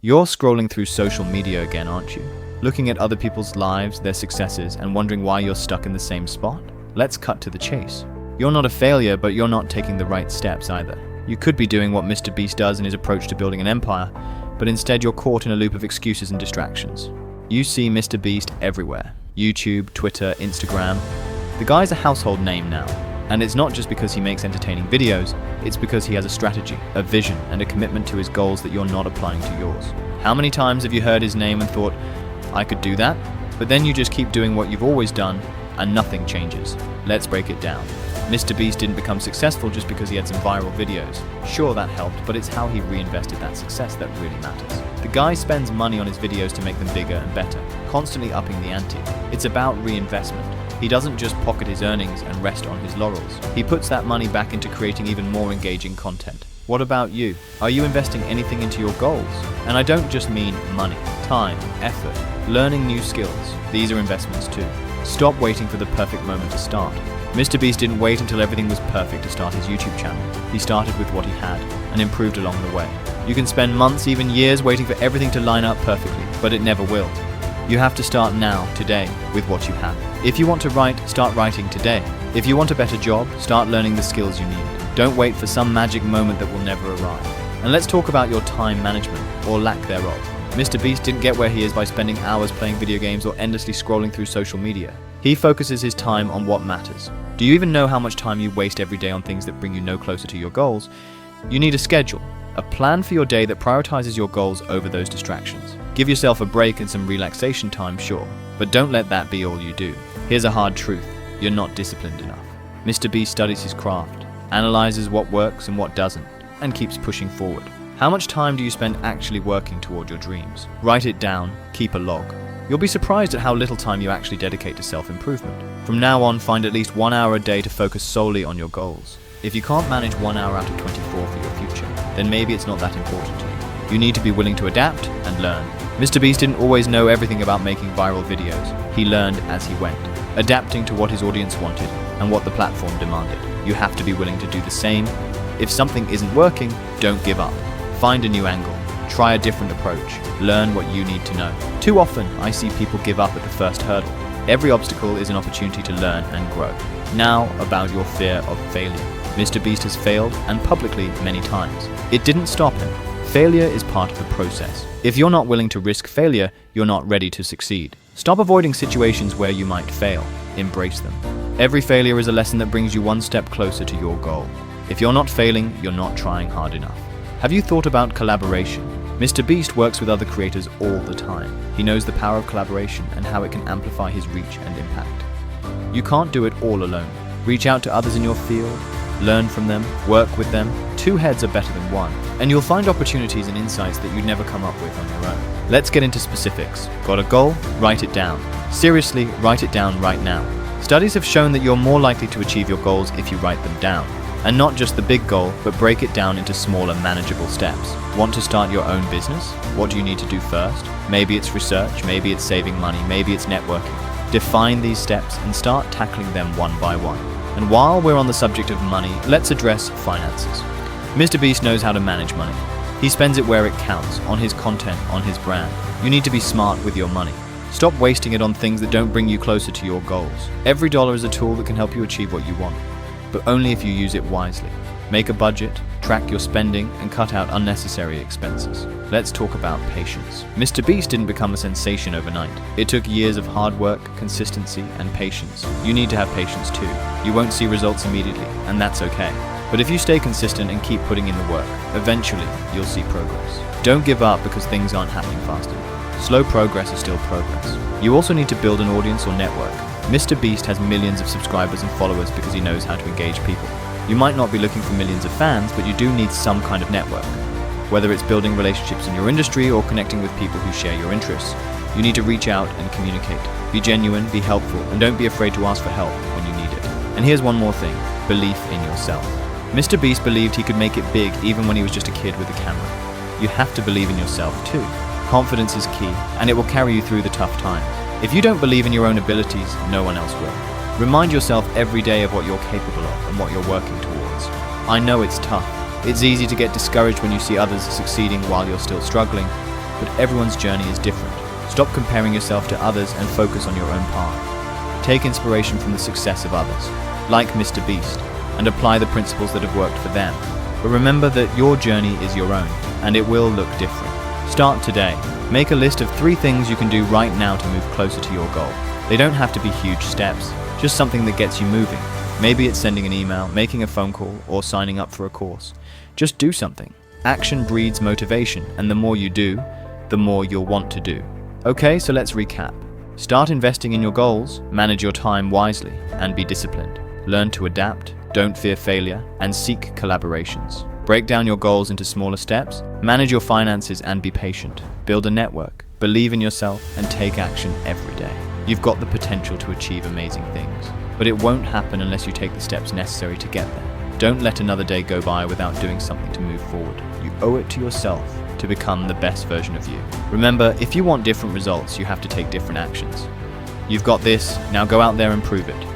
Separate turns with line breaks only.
You're scrolling through social media again, aren't you? Looking at other people's lives, their successes, and wondering why you're stuck in the same spot? Let's cut to the chase. You're not a failure, but you're not taking the right steps either. You could be doing what MrBeast does in his approach to building an empire, but instead you're caught in a loop of excuses and distractions. You see MrBeast everywhere. YouTube, Twitter, Instagram. The guy's a household name now. And it's not just because he makes entertaining videos, it's because he has a strategy, a vision, and a commitment to his goals that you're not applying to yours. How many times have you heard his name and thought, I could do that? But then you just keep doing what you've always done, and nothing changes. Let's break it down. MrBeast didn't become successful just because he had some viral videos. Sure, that helped, but it's how he reinvested that success that really matters. The guy spends money on his videos to make them bigger and better, constantly upping the ante. It's about reinvestment. He doesn't just pocket his earnings and rest on his laurels. He puts that money back into creating even more engaging content. What about you? Are you investing anything into your goals? And I don't just mean money, time, effort, learning new skills. These are investments too. Stop waiting for the perfect moment to start. MrBeast didn't wait until everything was perfect to start his YouTube channel. He started with what he had and improved along the way. You can spend months, even years, waiting for everything to line up perfectly, but it never will. You have to start now, today, with what you have. If you want to write, start writing today. If you want a better job, start learning the skills you need. Don't wait for some magic moment that will never arrive. And let's talk about your time management, or lack thereof. MrBeast didn't get where he is by spending hours playing video games or endlessly scrolling through social media. He focuses his time on what matters. Do you even know how much time you waste every day on things that bring you no closer to your goals? You need a schedule, a plan for your day that prioritizes your goals over those distractions. Give yourself a break and some relaxation time, sure, but don't let that be all you do. Here's a hard truth: you're not disciplined enough. MrBeast studies his craft, analyzes what works and what doesn't, and keeps pushing forward. How much time do you spend actually working toward your dreams? Write it down, keep a log. You'll be surprised at how little time you actually dedicate to self-improvement. From now on, find at least 1 hour a day to focus solely on your goals. If you can't manage 1 hour out of 24 for your future, then maybe it's not that important to you. You need to be willing to adapt and learn. MrBeast didn't always know everything about making viral videos. He learned as he went, adapting to what his audience wanted and what the platform demanded. You have to be willing to do the same. If something isn't working, don't give up. Find a new angle. Try a different approach. Learn what you need to know. Too often, I see people give up at the first hurdle. Every obstacle is an opportunity to learn and grow. Now, about your fear of failure. MrBeast has failed, and publicly, many times. It didn't stop him. Failure is part of the process. If you're not willing to risk failure, you're not ready to succeed. Stop avoiding situations where you might fail. Embrace them. Every failure is a lesson that brings you one step closer to your goal. If you're not failing, you're not trying hard enough. Have you thought about collaboration? MrBeast works with other creators all the time. He knows the power of collaboration and how it can amplify his reach and impact. You can't do it all alone. Reach out to others in your field, learn from them, work with them. 2 heads are better than 1, and you'll find opportunities and insights that you'd never come up with on your own. Let's get into specifics. Got a goal? Write it down. Seriously, write it down right now. Studies have shown that you're more likely to achieve your goals if you write them down. And not just the big goal, but break it down into smaller, manageable steps. Want to start your own business? What do you need to do first? Maybe it's research, maybe it's saving money, maybe it's networking. Define these steps and start tackling them one by one. And while we're on the subject of money, let's address finances. MrBeast knows how to manage money. He spends it where it counts, on his content, on his brand. You need to be smart with your money. Stop wasting it on things that don't bring you closer to your goals. Every dollar is a tool that can help you achieve what you want, but only if you use it wisely. Make a budget, track your spending, and cut out unnecessary expenses. Let's talk about patience. MrBeast didn't become a sensation overnight. It took years of hard work, consistency, and patience. You need to have patience too. You won't see results immediately, and that's okay. But if you stay consistent and keep putting in the work, eventually you'll see progress. Don't give up because things aren't happening fast enough. Slow progress is still progress. You also need to build an audience or network. MrBeast has millions of subscribers and followers because he knows how to engage people. You might not be looking for millions of fans, but you do need some kind of network. Whether it's building relationships in your industry or connecting with people who share your interests, you need to reach out and communicate. Be genuine, be helpful, and don't be afraid to ask for help when you need it. And here's one more thing: belief in yourself. MrBeast believed he could make it big even when he was just a kid with a camera. You have to believe in yourself too. Confidence is key, and it will carry you through the tough times. If you don't believe in your own abilities, no one else will. Remind yourself every day of what you're capable of and what you're working towards. I know it's tough. It's easy to get discouraged when you see others succeeding while you're still struggling, but everyone's journey is different. Stop comparing yourself to others and focus on your own path. Take inspiration from the success of others, like MrBeast, and apply the principles that have worked for them. But remember that your journey is your own, and it will look different. Start today. Make a list of 3 things you can do right now to move closer to your goal. They don't have to be huge steps, just something that gets you moving. Maybe it's sending an email, making a phone call, or signing up for a course. Just do something. Action breeds motivation, and the more you do, the more you'll want to do. Okay, so let's recap. Start investing in your goals, manage your time wisely, and be disciplined. Learn to adapt, don't fear failure, and seek collaborations. Break down your goals into smaller steps, manage your finances and be patient. Build a network, believe in yourself, and take action every day. You've got the potential to achieve amazing things, but it won't happen unless you take the steps necessary to get there. Don't let another day go by without doing something to move forward. You owe it to yourself to become the best version of you. Remember, if you want different results, you have to take different actions. You've got this, now go out there and prove it.